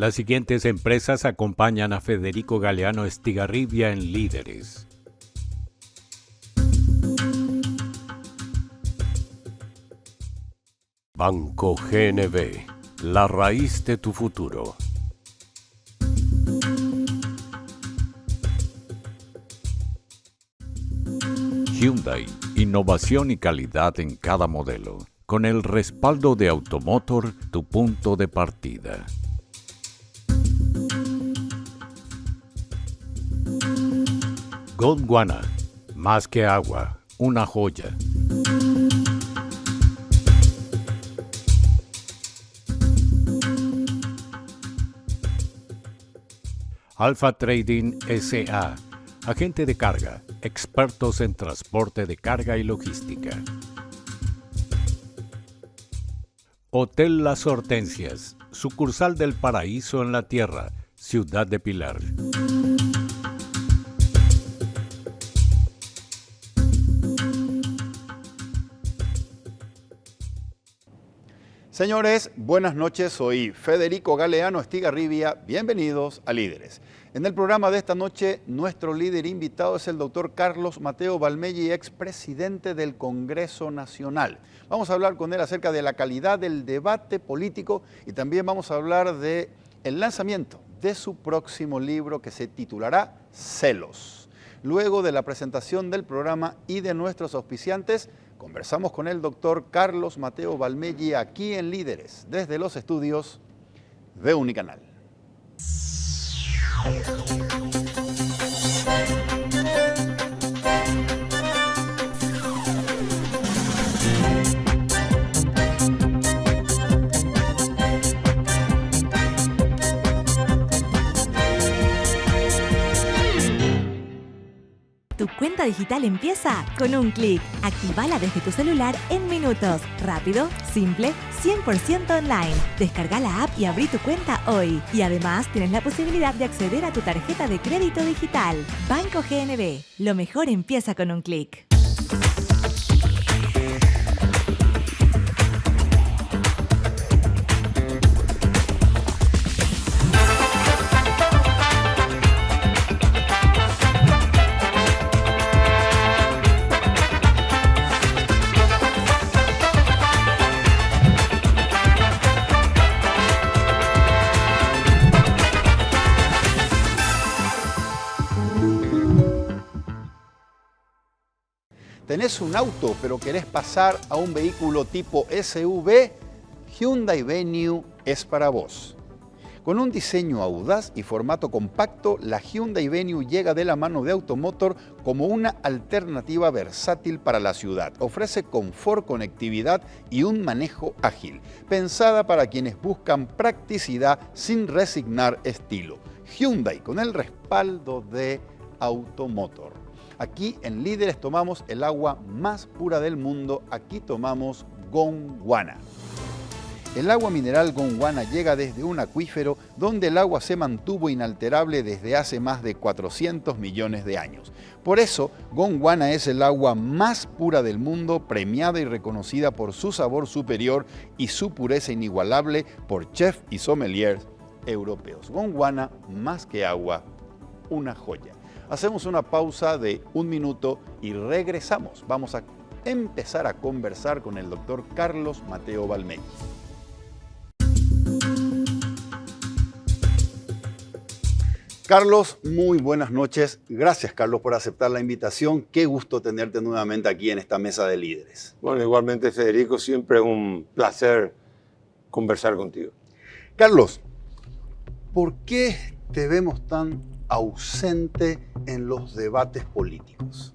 Las siguientes empresas acompañan a Federico Galeano Estigarribia en Líderes. Banco GNB, la raíz de tu futuro. Hyundai, innovación y calidad en cada modelo. Con el respaldo de Automotor, tu punto de partida. Gondwana, más que agua, una joya. Alpha Trading S.A., agente de carga, expertos en transporte de carga y logística. Hotel Las Hortensias, sucursal del Paraíso en la Tierra, Ciudad de Pilar. Señores, buenas noches. Soy Federico Galeano Estigarribia. Bienvenidos a Líderes. En el programa de esta noche, nuestro líder invitado es el doctor Carlos Mateo Valmelli, expresidente del Congreso Nacional. Vamos a hablar con él acerca de la calidad del debate político y también vamos a hablar del lanzamiento de su próximo libro que se titulará Celos. Luego de la presentación del programa y de nuestros auspiciantes, conversamos con el doctor Carlos Mateo Valmelli aquí en Líderes, desde los estudios de Unicanal. Tu cuenta digital empieza con un clic. Actívala desde tu celular en minutos. Rápido, simple, 100% online. Descarga la app y abrí tu cuenta hoy. Y además tienes la posibilidad de acceder a tu tarjeta de crédito digital. Banco GNB. Lo mejor empieza con un clic. ¿Tenés un auto pero querés pasar a un vehículo tipo SUV? Hyundai Venue es para vos. Con un diseño audaz y formato compacto, la Hyundai Venue llega de la mano de Automotor como una alternativa versátil para la ciudad. Ofrece confort, conectividad y un manejo ágil, pensada para quienes buscan practicidad sin resignar estilo. Hyundai con el respaldo de Automotor. Aquí en Líderes tomamos el agua más pura del mundo, aquí tomamos Gondwana. El agua mineral Gondwana llega desde un acuífero donde el agua se mantuvo inalterable desde hace más de 400 millones de años. Por eso, Gondwana es el agua más pura del mundo, premiada y reconocida por su sabor superior y su pureza inigualable por chefs y sommeliers europeos. Gondwana, más que agua, una joya. Hacemos una pausa de 1 minuto y regresamos. Vamos a empezar a conversar con el doctor Carlos Mateo Valmelli. Carlos, muy buenas noches. Gracias, Carlos, por aceptar la invitación. Qué gusto tenerte nuevamente aquí en esta mesa de líderes. Bueno, igualmente, Federico, siempre es un placer conversar contigo. Carlos, ¿por qué te vemos tan ausente en los debates políticos?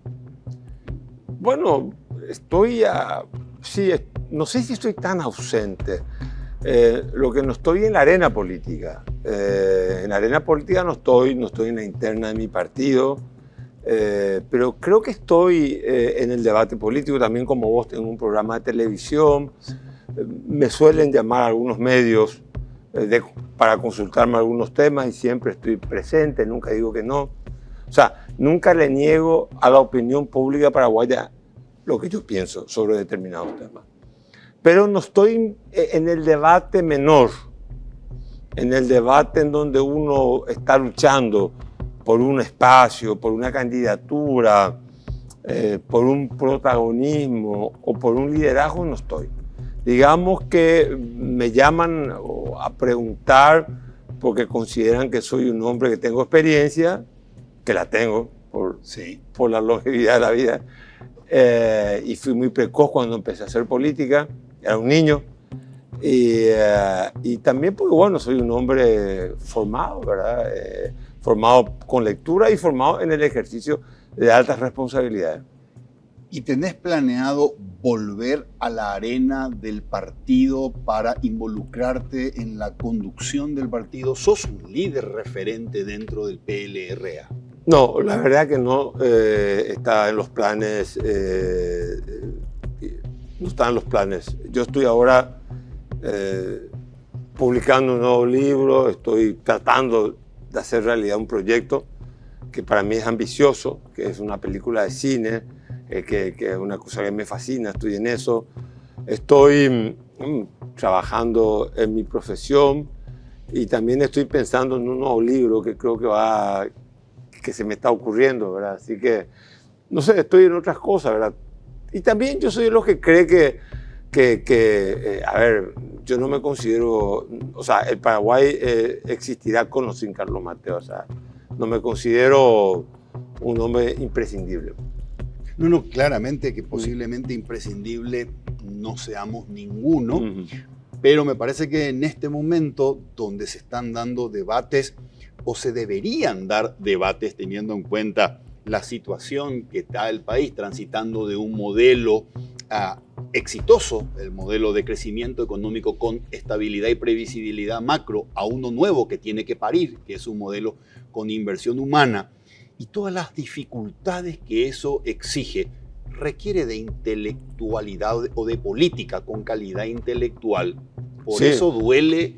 Bueno, no sé si estoy tan ausente. Lo que no estoy en la arena política. En la arena política no estoy en la interna de mi partido, pero creo que estoy en el debate político también como vos en un programa de televisión. Me suelen llamar algunos medios para consultarme algunos temas y siempre estoy presente, nunca digo que no. O sea, nunca le niego a la opinión pública paraguaya lo que yo pienso sobre determinados temas. Pero no estoy en el debate menor, en el debate en donde uno está luchando por un espacio, por una candidatura, por un protagonismo o por un liderazgo, no estoy. Digamos que me llaman a preguntar porque consideran que soy un hombre que tengo experiencia, que la tengo por la longevidad de la vida, y fui muy precoz cuando empecé a hacer política, era un niño, y también porque, bueno, soy un hombre formado, ¿verdad? Formado con lectura y formado en el ejercicio de altas responsabilidades. ¿Y tenés planeado volver a la arena del partido para involucrarte en la conducción del partido? ¿Sos un líder referente dentro del PLRA? No, la verdad que no está en los planes. No está en los planes. Yo estoy ahora publicando un nuevo libro, estoy tratando de hacer realidad un proyecto que para mí es ambicioso, que es una película de cine, que es una cosa que me fascina, estoy en eso. Estoy trabajando en mi profesión y también estoy pensando en un nuevo libro que creo que se me está ocurriendo, ¿verdad? Así que, no sé, estoy en otras cosas, ¿verdad? Y también yo soy de los que cree que a ver, yo no me considero, o sea, el Paraguay existirá con o sin Carlos Mateo, o sea, no me considero un hombre imprescindible. No, claramente que posiblemente imprescindible no seamos ninguno, pero me parece que en este momento donde se están dando debates o se deberían dar debates teniendo en cuenta la situación que está el país transitando de un modelo exitoso, el modelo de crecimiento económico con estabilidad y previsibilidad macro, a uno nuevo que tiene que parir, que es un modelo con inversión humana, y todas las dificultades que eso exige, requiere de intelectualidad o de política con calidad intelectual. Por eso duele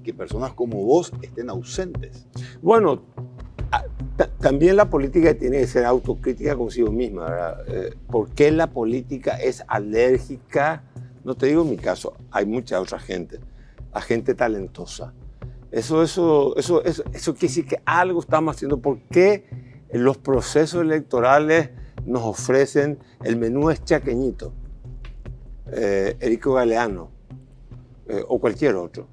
que personas como vos estén ausentes. Bueno, también la política tiene que ser autocrítica consigo misma, ¿verdad? ¿Por qué la política es alérgica? No te digo en mi caso, hay mucha otra gente, a gente talentosa. Eso quiere decir que algo estamos haciendo. ¿Por qué los procesos electorales nos ofrecen el menú es chaqueñito, Erico Galeano o cualquier otro?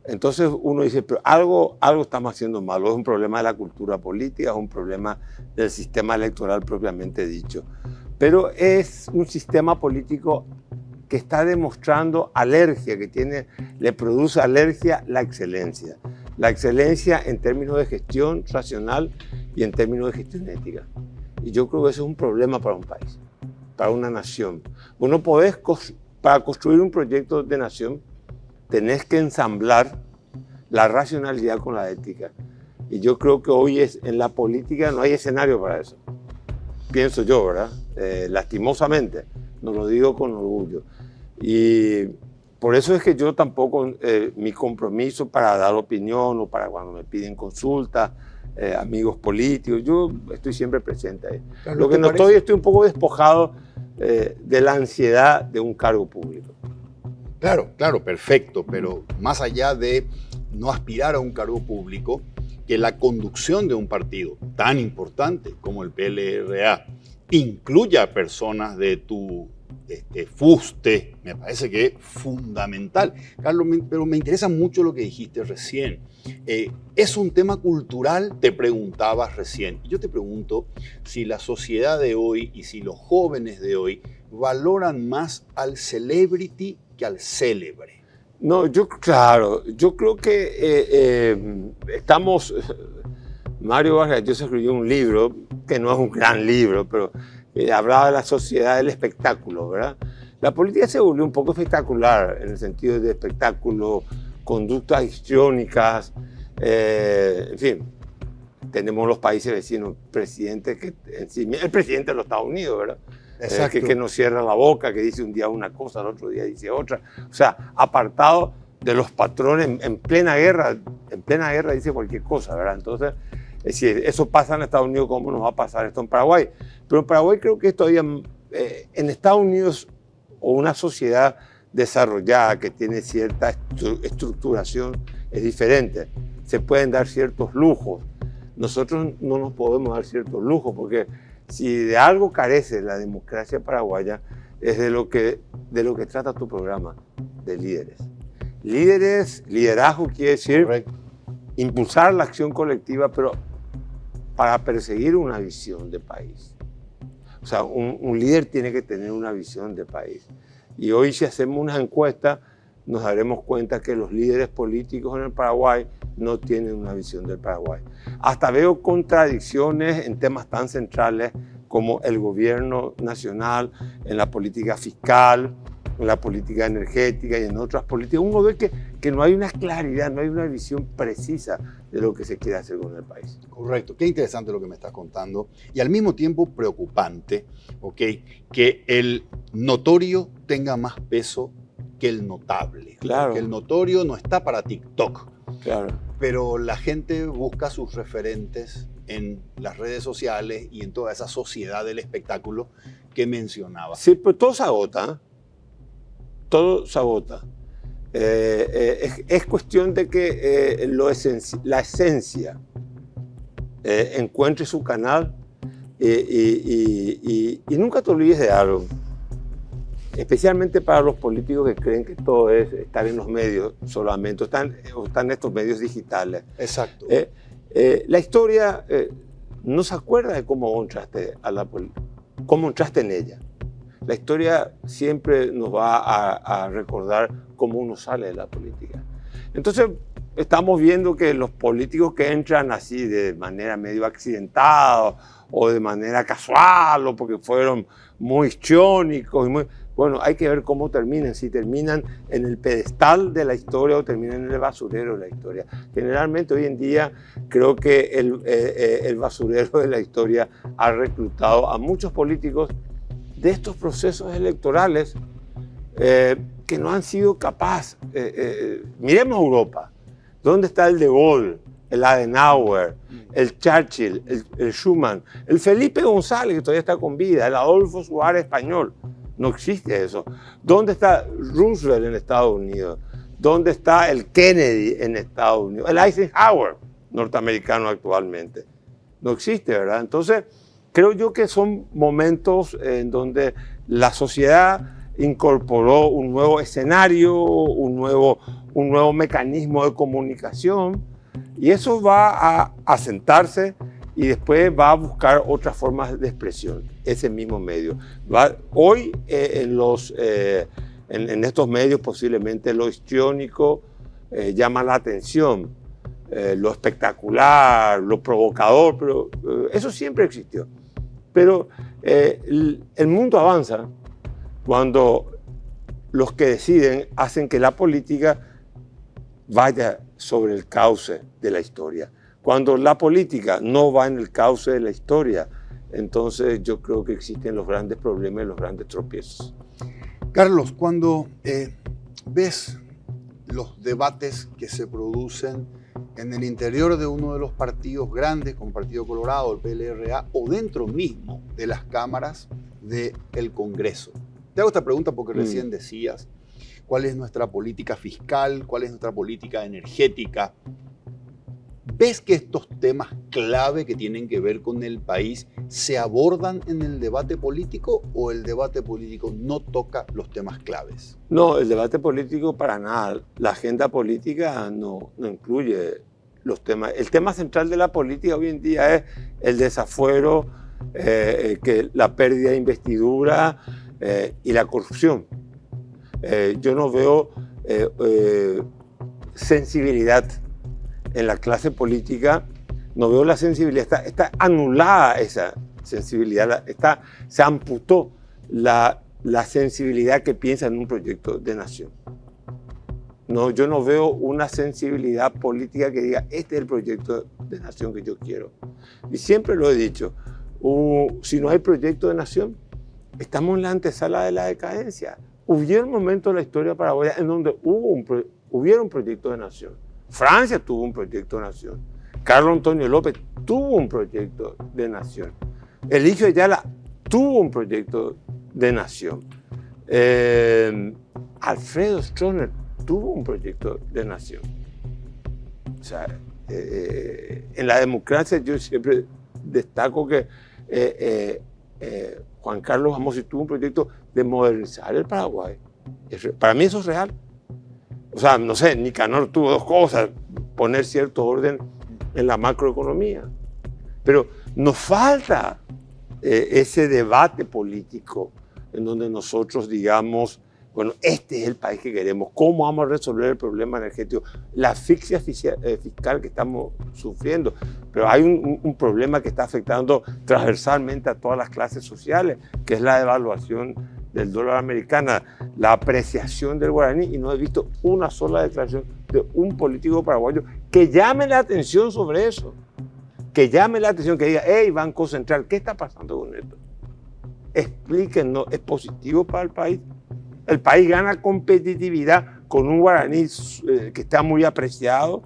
Entonces uno dice, pero algo estamos haciendo mal. Es un problema de la cultura política, es un problema del sistema electoral propiamente dicho. Pero es un sistema político que está demostrando alergia, le produce alergia la excelencia. La excelencia en términos de gestión racional y en términos de gestión ética. Y yo creo que eso es un problema para un país, para una nación. Uno para construir un proyecto de nación, tenés que ensamblar la racionalidad con la ética. Y yo creo que hoy en la política no hay escenario para eso. Pienso yo, ¿verdad? Lastimosamente, no lo digo con orgullo. Y por eso es que yo tampoco, mi compromiso para dar opinión o para cuando me piden consulta, amigos políticos, yo estoy siempre presente ahí. Claro, lo que no estoy un poco despojado de la ansiedad de un cargo público. Claro, perfecto, pero más allá de no aspirar a un cargo público, que la conducción de un partido tan importante como el PLRA incluya personas de tu fuste, me parece que es fundamental. Carlos, pero me interesa mucho lo que dijiste recién. ¿Es un tema cultural? Te preguntabas recién. Y yo te pregunto si la sociedad de hoy y si los jóvenes de hoy valoran más al celebrity que al célebre. No, yo creo que estamos... Mario Vargas Llosa escribió un libro, que no es un gran libro, pero hablaba de la sociedad del espectáculo, ¿verdad? La política se volvió un poco espectacular, en el sentido de espectáculo, conductas histriónicas, en fin. Tenemos los países vecinos, presidentes que el presidente de los Estados Unidos, ¿verdad? Que no cierra la boca, que dice un día una cosa, el otro día dice otra. O sea, apartado de los patrones en plena guerra dice cualquier cosa, ¿verdad? Entonces, si eso pasa en Estados Unidos, ¿cómo nos va a pasar esto en Paraguay? Pero en Paraguay creo que es todavía, en Estados Unidos, o una sociedad desarrollada que tiene cierta estructuración es diferente. Se pueden dar ciertos lujos. Nosotros no nos podemos dar ciertos lujos porque si de algo carece la democracia paraguaya es de lo que trata tu programa, de líderes. Liderazgo quiere decir Correcto. impulsar la acción colectiva, pero para perseguir una visión de país. O sea, un líder tiene que tener una visión de país. Y hoy si hacemos una encuesta, nos daremos cuenta que los líderes políticos en el Paraguay no tienen una visión del Paraguay. Hasta veo contradicciones en temas tan centrales como el gobierno nacional, en la política fiscal, en la política energética y en otras políticas. Uno ve que no hay una claridad, no hay una visión precisa de lo que se quiere hacer con el país. Correcto, qué interesante lo que me estás contando y al mismo tiempo preocupante, ¿ok? Que el notorio tenga más peso que el notable. Claro. Que el notorio no está para TikTok, Claro. pero la gente busca sus referentes en las redes sociales y en toda esa sociedad del espectáculo que mencionaba. Sí, pero todo se agota. ¿Eh? Todo se agota. Es cuestión de que la esencia encuentre su canal y nunca te olvides de algo. Especialmente para los políticos que creen que todo es estar en los medios solamente, están en estos medios digitales. Exacto. La historia no se acuerda de cómo entraste cómo entraste en ella. La historia siempre nos va a recordar cómo uno sale de la política. Entonces, estamos viendo que los políticos que entran así de manera medio accidentada o de manera casual o porque fueron muy histriónicos, bueno, hay que ver cómo terminan, si terminan en el pedestal de la historia o terminan en el basurero de la historia. Generalmente hoy en día creo que el basurero de la historia ha reclutado a muchos políticos de estos procesos electorales que no han sido capaces. Miremos Europa. ¿Dónde está el De Gaulle, el Adenauer, el Churchill, el Schuman, el Felipe González, que todavía está con vida, el Adolfo Suárez español? No existe eso. ¿Dónde está Roosevelt en Estados Unidos? ¿Dónde está el Kennedy en Estados Unidos? El Eisenhower norteamericano actualmente. No existe, ¿verdad? Entonces, creo yo que son momentos en donde la sociedad incorporó un nuevo escenario, un nuevo mecanismo de comunicación, y eso va a asentarse y después va a buscar otras formas de expresión, ese mismo medio. Hoy en estos medios posiblemente lo histriónico llama la atención, lo espectacular, lo provocador, pero eso siempre existió. Pero el mundo avanza cuando los que deciden hacen que la política vaya sobre el cauce de la historia. Cuando la política no va en el cauce de la historia, entonces yo creo que existen los grandes problemas y los grandes tropiezos. Carlos, cuando ves los debates que se producen en el interior de uno de los partidos grandes, como Partido Colorado, el PLRA, o dentro mismo de las cámaras del Congreso. Te hago esta pregunta porque recién decías cuál es nuestra política fiscal, cuál es nuestra política energética. ¿Ves que estos temas clave que tienen que ver con el país se abordan en el debate político o el debate político no toca los temas claves? No, el debate político para nada. La agenda política no incluye los temas. El tema central de la política hoy en día es el desafuero, que la pérdida de investidura y la corrupción. Yo no veo sensibilidad en la clase política, no veo la sensibilidad, está anulada esa sensibilidad, se amputó la sensibilidad que piensa en un proyecto de nación. No, yo no veo una sensibilidad política que diga, este es el proyecto de nación que yo quiero. Y siempre lo he dicho, si no hay proyecto de nación, estamos en la antesala de la decadencia. Hubieron momentos en la historia paraguaya en donde hubieron proyectos de nación. Francia tuvo un proyecto de nación. Carlos Antonio López tuvo un proyecto de nación. Eligio Ayala tuvo un proyecto de nación. Alfredo Stroessner tuvo un proyecto de nación. sea, en la democracia yo siempre destaco que Juan Carlos Amós tuvo un proyecto de modernizar el Paraguay. Para mí eso es real. O sea, no sé, Nicanor tuvo dos cosas, poner cierto orden en la macroeconomía. Pero nos falta ese debate político en donde nosotros digamos, bueno, este es el país que queremos, ¿cómo vamos a resolver el problema energético? La asfixia fiscal que estamos sufriendo, pero hay un problema que está afectando transversalmente a todas las clases sociales, que es la devaluación del dólar americano, la apreciación del guaraní, y no he visto una sola declaración de un político paraguayo que llame la atención sobre eso, que llame la atención, que diga, hey, Banco Central, ¿qué está pasando con esto? Explíquenos, ¿es positivo para el país? El país gana competitividad con un guaraní que está muy apreciado.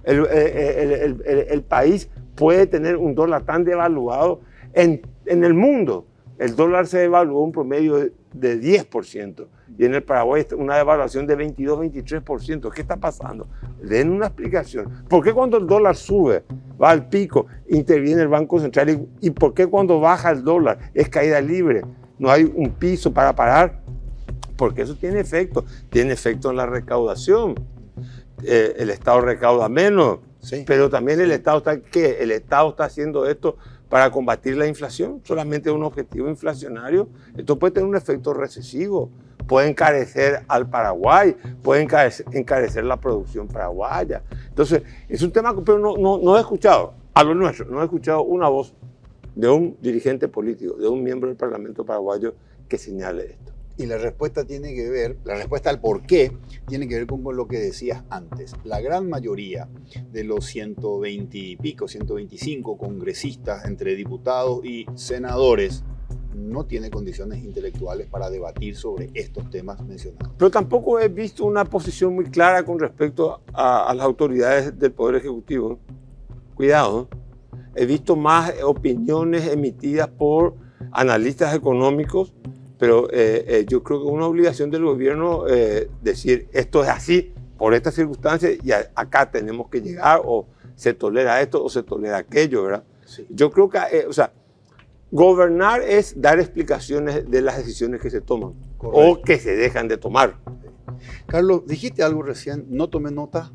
El país puede tener un dólar tan devaluado. En el mundo, el dólar se devaluó un promedio de 10%. Y en el Paraguay una devaluación de 22-23%. ¿Qué está pasando? Den una explicación. ¿Por qué cuando el dólar sube, va al pico, interviene el Banco Central? ¿Y por qué cuando baja el dólar es caída libre? No hay un piso para parar. Porque eso tiene efecto en la recaudación. El Estado recauda menos, sí, pero también el Estado está haciendo esto para combatir la inflación, solamente un objetivo inflacionario. Esto puede tener un efecto recesivo, puede encarecer al Paraguay, puede encarecer la producción paraguaya. Entonces, es un tema que no he escuchado, a lo nuestro, no he escuchado una voz de un dirigente político, de un miembro del Parlamento paraguayo que señale esto. Y la respuesta tiene que ver, la respuesta al por qué, tiene que ver con lo que decías antes. La gran mayoría de los 120 y pico, 125 congresistas entre diputados y senadores no tiene condiciones intelectuales para debatir sobre estos temas mencionados. Pero tampoco he visto una posición muy clara con respecto a las autoridades del Poder Ejecutivo. Cuidado, he visto más opiniones emitidas por analistas económicos. Pero yo creo que es una obligación del gobierno decir esto es así por estas circunstancias y acá tenemos que llegar, o se tolera esto o se tolera aquello, ¿verdad? Sí. Yo creo que, gobernar es dar explicaciones de las decisiones que se toman. Correcto. O que se dejan de tomar. Carlos, dijiste algo recién, no tomé nota.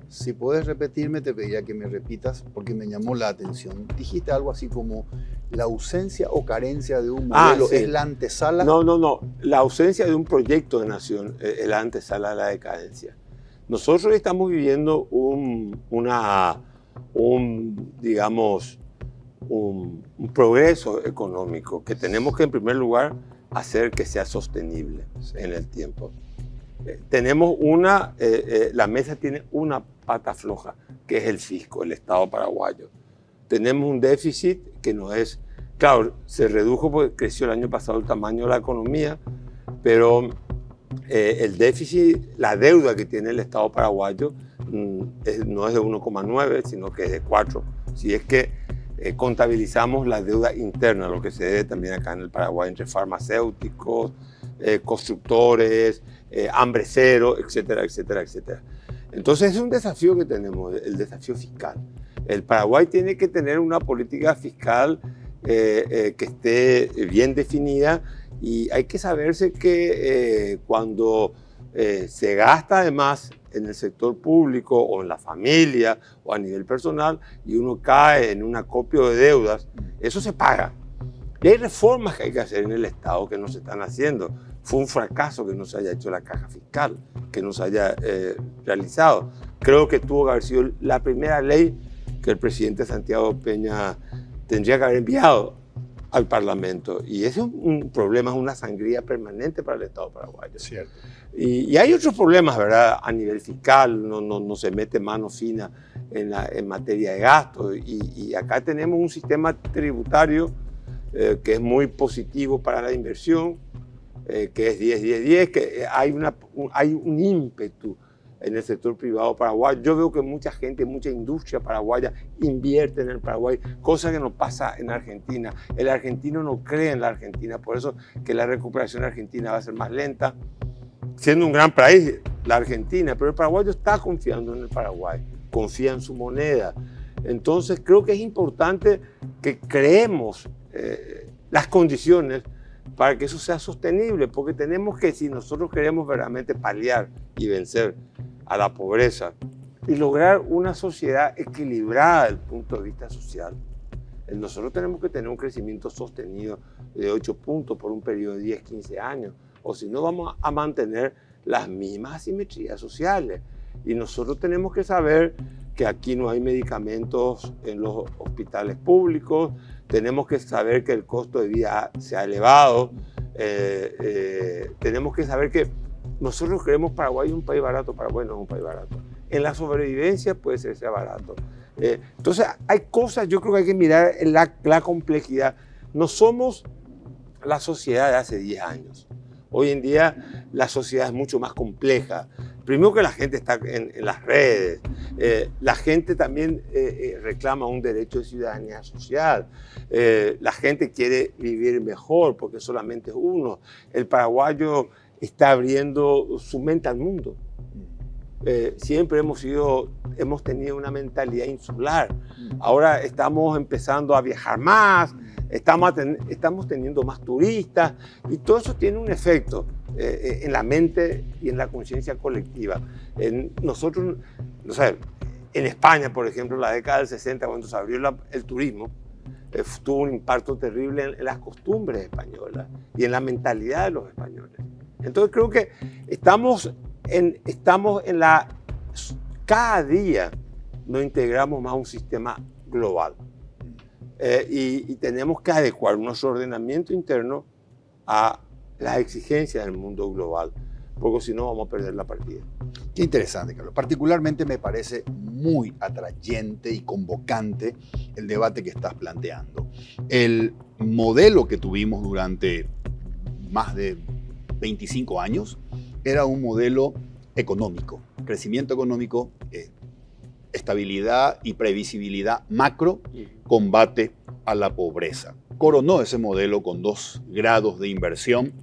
Si puedes repetirme, te pediría que me repitas porque me llamó la atención. Dijiste algo así como la ausencia o carencia de un modelo, sí, es la antesala. No. La ausencia de un proyecto de nación es la antesala de la decadencia. Nosotros estamos viviendo un progreso económico que tenemos que, en primer lugar, hacer que sea sostenible, sí, en el tiempo. Tenemos la mesa tiene una pata floja, que es el fisco, el Estado paraguayo. Tenemos un déficit que no es, claro, se redujo porque creció el año pasado el tamaño de la economía, pero el déficit, la deuda que tiene el Estado paraguayo no es de 1,9, sino que es de 4. Si es que contabilizamos la deuda interna, lo que se debe también acá en el Paraguay entre farmacéuticos, constructores, hambre cero, etcétera, etcétera, etcétera. Entonces es un desafío que tenemos, el desafío fiscal. El Paraguay tiene que tener una política fiscal que esté bien definida, y hay que saberse que cuando se gasta además en el sector público o en la familia o a nivel personal y uno cae en un acopio de deudas, eso se paga. Y hay reformas que hay que hacer en el Estado que no se están haciendo. Fue un fracaso que no se haya hecho la caja fiscal, que no se haya realizado. Creo que tuvo que haber sido la primera ley que el presidente Santiago Peña tendría que haber enviado al Parlamento. Y ese es un problema, es una sangría permanente para el Estado paraguayo. Cierto. Y hay otros problemas, ¿verdad? A nivel fiscal, no se mete mano fina en materia de gasto. Y acá tenemos un sistema tributario que es muy positivo para la inversión, que es 10-10-10, que hay un ímpetu en el sector privado paraguayo. Yo veo que mucha gente, mucha industria paraguaya invierte en el Paraguay, cosa que no pasa en Argentina. El argentino no cree en la Argentina, por eso que la recuperación argentina va a ser más lenta, siendo un gran país la Argentina, pero el paraguayo está confiando en el Paraguay. confía en su moneda. Entonces creo que es importante que creemos las condiciones para que eso sea sostenible, porque tenemos que, si nosotros queremos verdaderamente paliar y vencer a la pobreza y lograr una sociedad equilibrada desde el punto de vista social, nosotros tenemos que tener un crecimiento sostenido de 8 puntos por un periodo de 10, 15 años, o si no vamos a mantener las mismas asimetrías sociales. Y nosotros tenemos que saber que aquí no hay medicamentos en los hospitales públicos, tenemos que saber que el costo de vida se ha elevado, tenemos que saber que nosotros creemos Paraguay un país barato, Paraguay no es un país barato. En la sobrevivencia puede ser sea barato. Entonces hay cosas, yo creo que hay que mirar la complejidad. No somos la sociedad de hace 10 años. Hoy en día la sociedad es mucho más compleja. Primero que la gente está en las redes, la gente también reclama un derecho de ciudadanía social, la gente quiere vivir mejor porque solamente es uno. El paraguayo está abriendo su mente al mundo. Siempre hemos tenido una mentalidad insular. Ahora estamos empezando a viajar más, estamos teniendo más turistas y todo eso tiene un efecto en la mente y en la conciencia colectiva. Nosotros, no sé, en España, por ejemplo, en la década del 60, cuando se abrió el turismo, tuvo un impacto terrible en las costumbres españolas y en la mentalidad de los españoles. Entonces creo que estamos en cada día nos integramos más a un sistema global y tenemos que adecuar nuestro ordenamiento interno a las exigencias del mundo global, porque si no vamos a perder la partida. Qué interesante, Carlos. Particularmente me parece muy atrayente y convocante el debate que estás planteando. El modelo que tuvimos durante más de 25 años era un modelo económico, crecimiento económico, estabilidad y previsibilidad macro, combate a la pobreza. Coronó ese modelo con 2 grados de inversión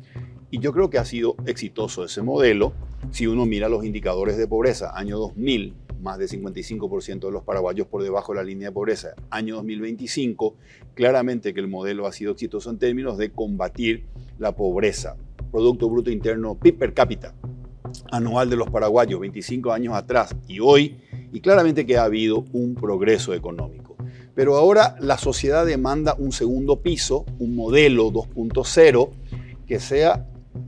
y yo creo que ha sido exitoso ese modelo. Si uno mira los indicadores de pobreza, año 2000, más de 55% de los paraguayos por debajo de la línea de pobreza. Año 2025, claramente que el modelo ha sido exitoso en términos de combatir la pobreza. Producto Bruto Interno PIB per cápita anual de los paraguayos 25 años atrás y hoy, y claramente que ha habido un progreso económico. Pero ahora la sociedad demanda un segundo piso, un modelo 2.0 que sea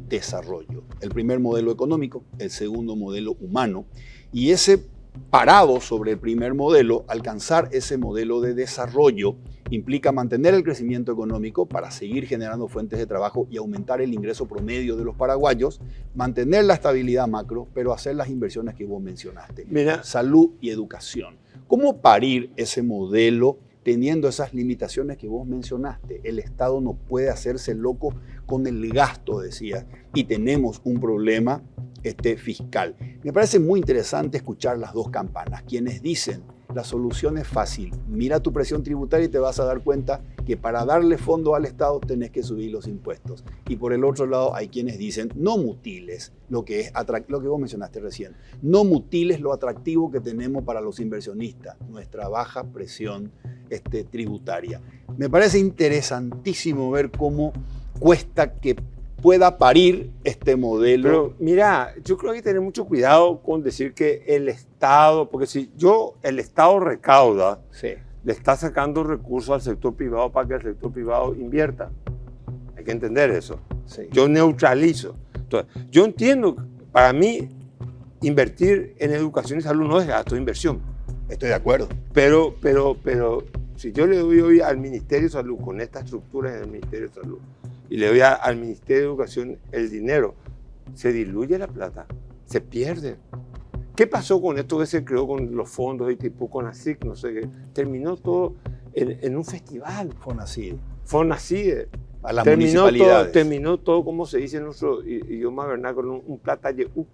desarrollo. El primer modelo económico, el segundo modelo humano, y ese parado sobre el primer modelo, alcanzar ese modelo de desarrollo implica mantener el crecimiento económico para seguir generando fuentes de trabajo y aumentar el ingreso promedio de los paraguayos, mantener la estabilidad macro, pero hacer las inversiones que vos mencionaste. Mira, salud y educación. ¿Cómo parir ese modelo teniendo esas limitaciones que vos mencionaste? El Estado no puede hacerse loco con el gasto, decías, y tenemos un problema fiscal. Me parece muy interesante escuchar las dos campanas, quienes dicen la solución es fácil, mira tu presión tributaria y te vas a dar cuenta que para darle fondo al Estado tenés que subir los impuestos. Y por el otro lado hay quienes dicen no mutiles lo que vos mencionaste recién, no mutiles lo atractivo que tenemos para los inversionistas, nuestra baja presión tributaria. Me parece interesantísimo ver cómo cuesta que pueda parir este modelo. Pero mira, yo creo que hay que tener mucho cuidado con decir que el Estado, porque si el Estado recauda, sí, le está sacando recursos al sector privado para que el sector privado invierta. Hay que entender eso. Sí. Yo neutralizo. Entonces, yo entiendo, para mí, invertir en educación y salud no es gasto, es inversión. Estoy de acuerdo. Pero si yo le doy hoy al Ministerio de Salud, con esta estructura en el Ministerio de Salud, y le doy al Ministerio de Educación el dinero, se diluye la plata, se pierde. ¿Qué pasó con esto que se creó con los fondos de tipo CONACYT? No sé qué. Terminó todo en un festival. FONACYT. A las municipalidades. Terminó todo, como se dice en nuestro idioma vernáculo, un plata yeú.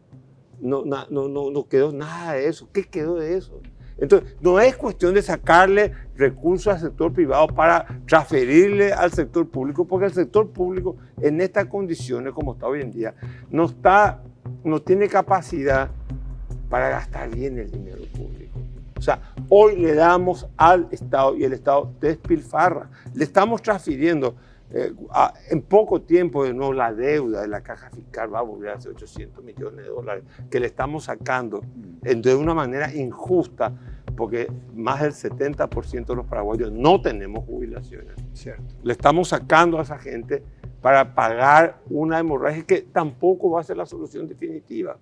No quedó nada de eso. ¿Qué quedó de eso? Entonces, no es cuestión de sacarle recursos al sector privado para transferirle al sector público, porque el sector público en estas condiciones, como está hoy en día, no tiene capacidad para gastar bien el dinero público. O sea, hoy le damos al Estado y el Estado despilfarra. Le estamos transfiriendo en poco tiempo de nuevo la deuda de la caja fiscal va a volver a ser 800 millones de dólares que le estamos sacando de una manera injusta porque más del 70% de los paraguayos no tenemos jubilaciones. Cierto. Le estamos sacando a esa gente para pagar una hemorragia que tampoco va a ser la solución definitiva.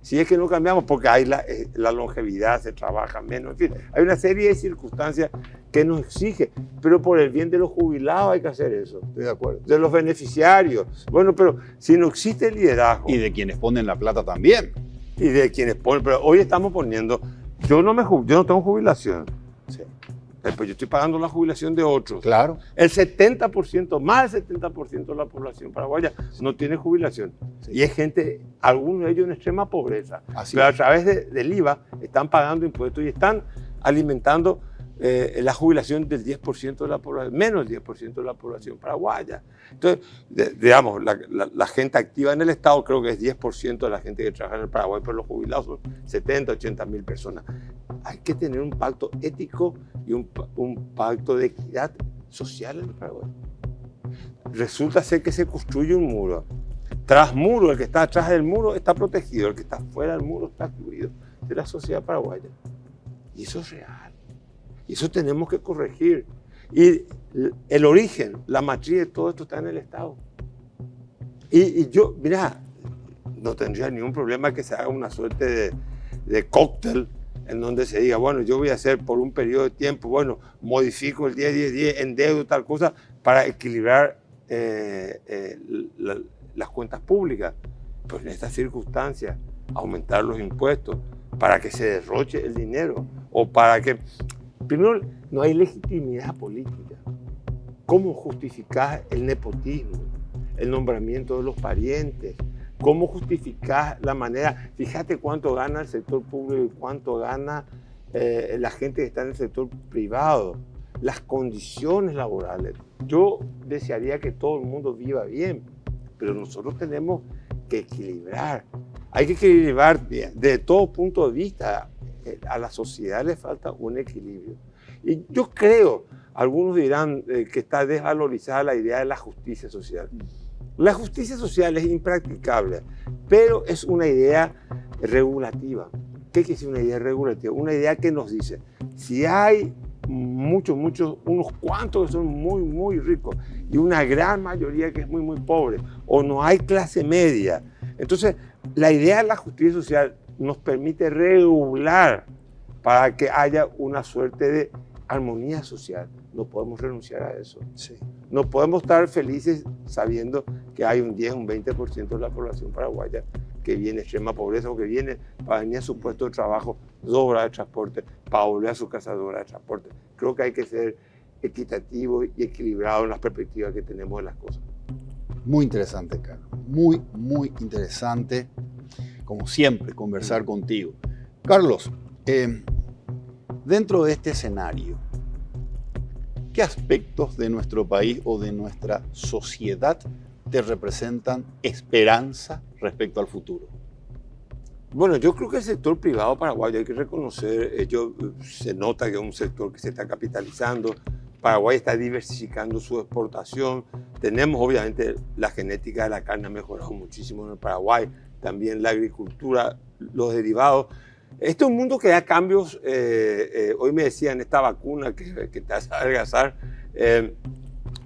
Si es que no cambiamos, porque hay la longevidad, se trabaja menos, en fin, hay una serie de circunstancias que nos exige, pero por el bien de los jubilados hay que hacer eso. Estoy de acuerdo. De los beneficiarios. Bueno, pero si no existe liderazgo. Y de quienes ponen la plata también. Y de quienes ponen, pero hoy estamos poniendo, yo no tengo jubilación. Sí. Pues yo estoy pagando la jubilación de otros. Claro. El 70%, más del 70% de la población paraguaya no tiene jubilación. Sí. Y es gente, algunos de ellos en extrema pobreza. Así pero es. A través del IVA están pagando impuestos y están alimentando la jubilación del 10% de la población, menos del 10% de la población paraguaya. Entonces, digamos, la gente activa en el Estado creo que es 10% de la gente que trabaja en el Paraguay, pero los jubilados son 70, 80 mil personas. Hay que tener un pacto ético y un pacto de equidad social en el Paraguay. Resulta ser que se construye un muro. Tras muro, el que está atrás del muro está protegido, el que está fuera del muro está excluido de la sociedad paraguaya. Y eso es real. Y eso tenemos que corregir. Y el origen, la matriz de todo esto está en el Estado. Y yo, mira, no tendría ningún problema que se haga una suerte de cóctel en donde se diga, bueno, yo voy a hacer por un periodo de tiempo, bueno, modifico el 10-10-10, endeudo tal cosa para equilibrar las cuentas públicas. Pues en estas circunstancias, aumentar los impuestos para que se derroche el dinero o para que... Primero, no hay legitimidad política. ¿Cómo justificar el nepotismo, el nombramiento de los parientes? ¿Cómo justificar la manera? Fíjate cuánto gana el sector público y cuánto gana la gente que está en el sector privado. Las condiciones laborales. Yo desearía que todo el mundo viva bien, pero nosotros tenemos que equilibrar. Hay que equilibrar de todo punto de vista. A la sociedad le falta un equilibrio. Y yo creo, algunos dirán que está desvalorizada la idea de la justicia social. La justicia social es impracticable, pero es una idea regulativa. ¿Qué quiere decir una idea regulativa? Una idea que nos dice, si hay unos cuantos que son muy, muy ricos y una gran mayoría que es muy, muy pobre, o no hay clase media, entonces la idea de la justicia social nos permite regular para que haya una suerte de armonía social. No podemos renunciar a eso. Sí. No podemos estar felices sabiendo que hay un 10, un 20% de la población paraguaya que viene de extrema pobreza o que viene para venir a su puesto de trabajo 2 horas de transporte, para volver a su casa 2 horas de transporte. Creo que hay que ser equitativo y equilibrado en las perspectivas que tenemos de las cosas. Muy interesante, Carlos. Muy, muy interesante. Como siempre, conversar contigo. Carlos, dentro de este escenario, ¿qué aspectos de nuestro país o de nuestra sociedad te representan esperanza respecto al futuro? Bueno, yo creo que el sector privado paraguayo, hay que reconocer, se nota que es un sector que se está capitalizando. Paraguay está diversificando su exportación. Tenemos, obviamente, la genética de la carne ha mejorado muchísimo en el Paraguay. También la agricultura, los derivados. Este es un mundo que da cambios. Hoy me decían esta vacuna que te hace adelgazar,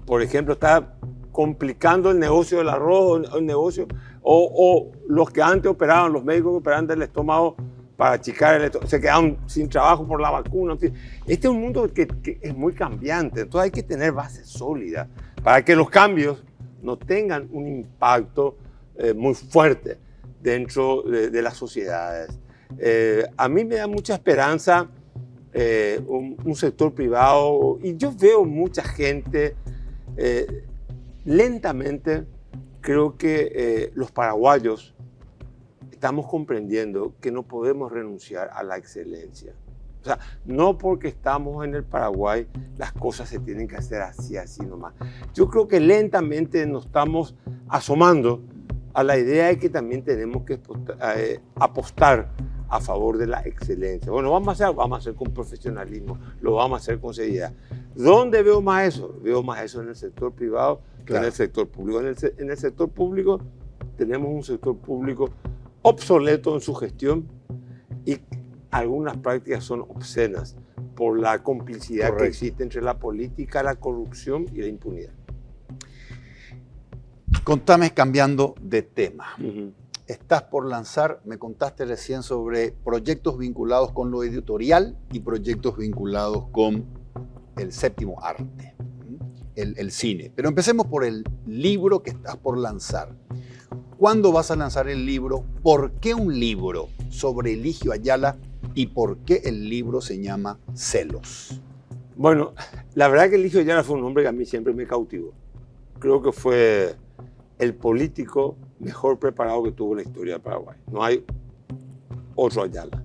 por ejemplo, está complicando el negocio del arroz, el negocio, o los que antes operaban, los médicos que operaban del estómago para achicar el estómago, se quedaron sin trabajo por la vacuna. En fin, este es un mundo que es muy cambiante, entonces hay que tener bases sólidas para que los cambios no tengan un impacto muy fuerte dentro de las sociedades. A mí me da mucha esperanza un sector privado y yo veo mucha gente lentamente. Creo que los paraguayos estamos comprendiendo que no podemos renunciar a la excelencia. O sea, no porque estamos en el Paraguay las cosas se tienen que hacer así nomás. Yo creo que lentamente nos estamos asomando a la idea de que también tenemos que apostar a favor de la excelencia. Bueno, vamos a hacer con profesionalismo, lo vamos a hacer con seriedad. ¿Dónde veo más eso? Veo más eso en el sector privado que en el sector público. En el sector público tenemos un sector público obsoleto en su gestión y algunas prácticas son obscenas por la complicidad que existe entre la política, la corrupción y la impunidad. Contame, cambiando de tema. Estás por lanzar, me contaste recién, sobre proyectos vinculados con lo editorial y proyectos vinculados con el séptimo arte, el cine. Pero empecemos por el libro que estás por lanzar. ¿Cuándo vas a lanzar el libro? ¿Por qué un libro sobre Eligio Ayala? ¿Y por qué el libro se llama Celos? Bueno, la verdad que Eligio Ayala fue un hombre que a mí siempre me cautivó. Creo que fue el político mejor preparado que tuvo la historia de Paraguay. No hay otro Ayala.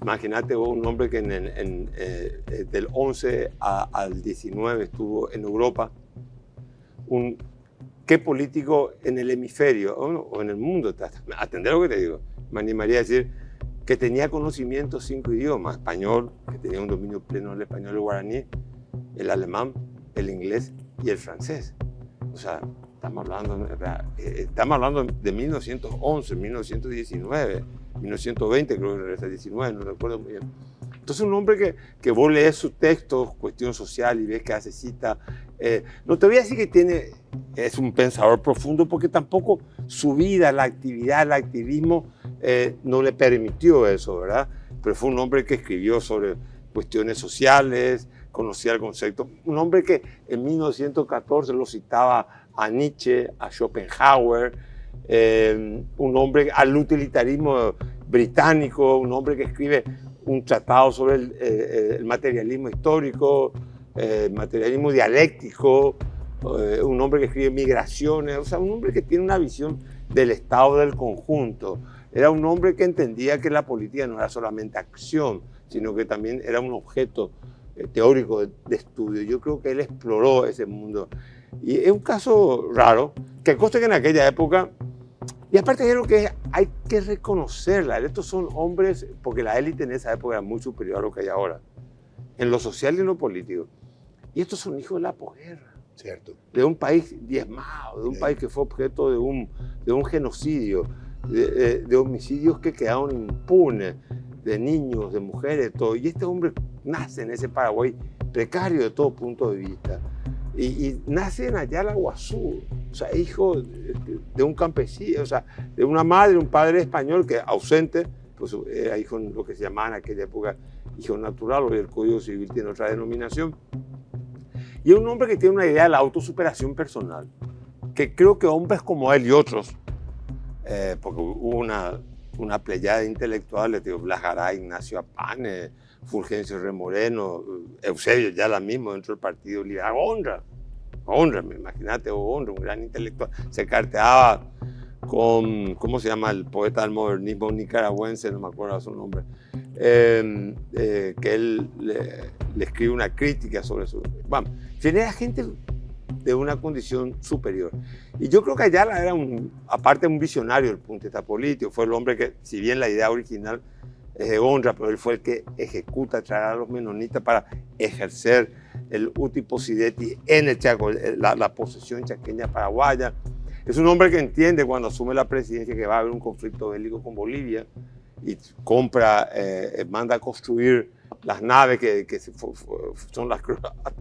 Imagínate un hombre que del 11 al 19 estuvo en Europa. ¿Qué político en el hemisferio o en el mundo? Atender lo que te digo. Me animaría a decir que tenía conocimiento 5 idiomas. Español, que tenía un dominio pleno del español y el guaraní, el alemán, el inglés y el francés. O sea, estamos hablando de 1911, 1919, 1920, creo que era 19, no recuerdo muy bien. Entonces, un hombre que vos lees sus textos, cuestión social, y ves que hace cita. No te voy a decir que es un pensador profundo, porque tampoco su vida, la actividad, el activismo, no le permitió eso, ¿verdad? Pero fue un hombre que escribió sobre cuestiones sociales, conocía el concepto. Un hombre que en 1914 lo citaba a Nietzsche, a Schopenhauer, un hombre al utilitarismo británico, un hombre que escribe un tratado sobre el materialismo histórico, materialismo dialéctico, un hombre que escribe migraciones, o sea, un hombre que tiene una visión del Estado del conjunto. Era un hombre que entendía que la política no era solamente acción, sino que también era un objeto teórico de estudio. Yo creo que él exploró ese mundo. Y es un caso raro, que consta que en aquella época, y aparte creo que hay que reconocerla, estos son hombres, porque la élite en esa época era muy superior a lo que hay ahora, en lo social y en lo político. Y estos son hijos de la posguerra. Cierto. De un país diezmado, de un país que fue objeto de un genocidio, de homicidios que quedaron impunes, de niños, de mujeres, todo. Y este hombre nace en ese Paraguay precario de todo punto de vista. Y nace en Ayala Guazú, o sea, hijo de un campesino, o sea, de una madre, un padre español que ausente, pues era hijo en lo que se llamaba en aquella época hijo natural, hoy el Código Civil tiene otra denominación. Y es un hombre que tiene una idea de la autosuperación personal, que creo que hombres como él y otros, porque hubo una pleyada de intelectuales, tío, Blas Garay, Ignacio Apane, Fulgencio Remoreno, Eusebio Ayala mismo dentro del Partido Liberal, Honra, imagínate, Honra, un gran intelectual, se carteaba con, ¿cómo se llama el poeta del modernismo nicaragüense? No me acuerdo su nombre, que él le escribe una crítica sobre eso. Bueno, genera gente de una condición superior. Y yo creo que Ayala era aparte un visionario del punto de vista político, fue el hombre que, si bien la idea original es de Honra, pero él fue el que ejecuta traer a los menonitas para ejercer el uti possidetis en el Chaco, la posesión chaqueña paraguaya. Es un hombre que entiende cuando asume la presidencia que va a haber un conflicto bélico con Bolivia y manda a construir las naves que son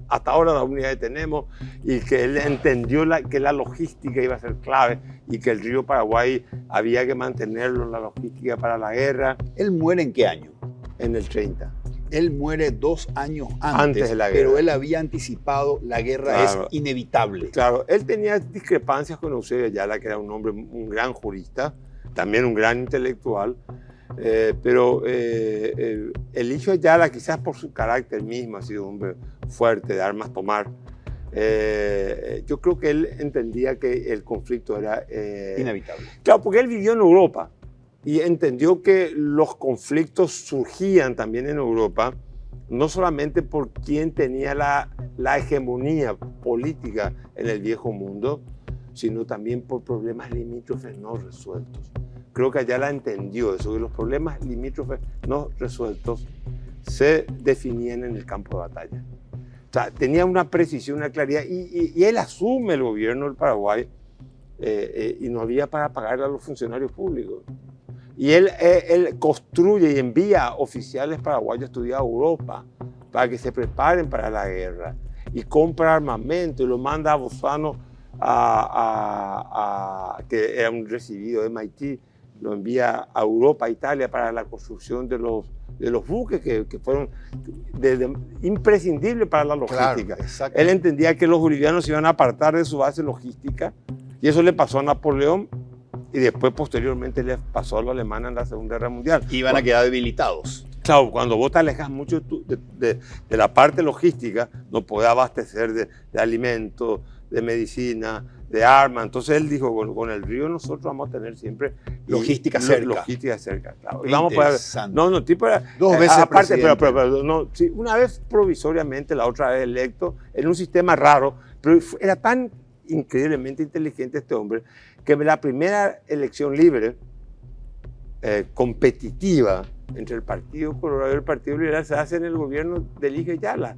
hasta ahora las unidades que tenemos, y que él entendió que la logística iba a ser clave y que el río Paraguay había que mantenerlo en la logística para la guerra. ¿Él muere en qué año? En el 30. Él muere 2 años Antes de la guerra. Pero él había anticipado, la guerra Claro. es inevitable. Claro, él tenía discrepancias con Eusebio Ayala, que era un hombre, un gran jurista, también un gran intelectual, pero Eligio Ayala, quizás por su carácter mismo, ha sido un hombre fuerte, de armas tomar. Yo creo que él entendía que el conflicto era Inevitable. Claro, porque él vivió en Europa y entendió que los conflictos surgían también en Europa, no solamente por quien tenía la hegemonía política en el viejo mundo, sino también por problemas limítrofes no resueltos. creo que Ayala entendió eso, que los problemas limítrofes no resueltos se definían en el campo de batalla. O sea, tenía una precisión, una claridad, y él asume el gobierno del Paraguay y no había para pagarle a los funcionarios públicos. Y él construye y envía oficiales paraguayos a estudiar a Europa para que se preparen para la guerra, y compra armamento y lo manda a Bozano, que era un recibido de MIT, lo envía a Europa, a Italia, para la construcción de los buques que fueron imprescindibles para la logística. Claro, él entendía que los bolivianos se iban a apartar de su base logística, y eso le pasó a Napoleón, y después posteriormente le pasó a los alemanes en la Segunda Guerra Mundial. Iban a quedar debilitados. Claro, cuando vos te alejas mucho de la parte logística, no podés abastecer de alimentos, de medicina, de armas. Entonces él dijo, con el río nosotros vamos a tener siempre logística cerca. Logística cerca, claro. Y vamos a poder, tipo era, dos veces aparte, presidente. pero no, sí, una vez provisoriamente, la otra vez electo, en un sistema raro, pero era tan increíblemente inteligente este hombre, que la primera elección libre, competitiva, entre el Partido Colorado y el Partido Liberal, se hace en el gobierno de Eligio Ayala,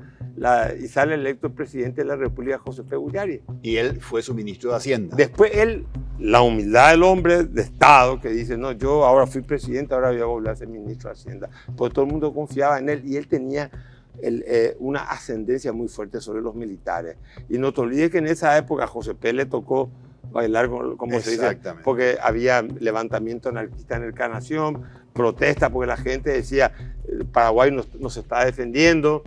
y sale electo el presidente de la República, José P. Guyari. Y él fue su ministro de Hacienda. Después él, la humildad del hombre de Estado, que dice, no, yo ahora fui presidente, ahora voy a volver a ser ministro de Hacienda. Pues todo el mundo confiaba en él, y él tenía una ascendencia muy fuerte sobre los militares. Y no te olvides que en esa época a José P. le tocó bailar, como se dice, porque había levantamiento anarquista en el Encarnación, protesta porque la gente decía, Paraguay nos está defendiendo,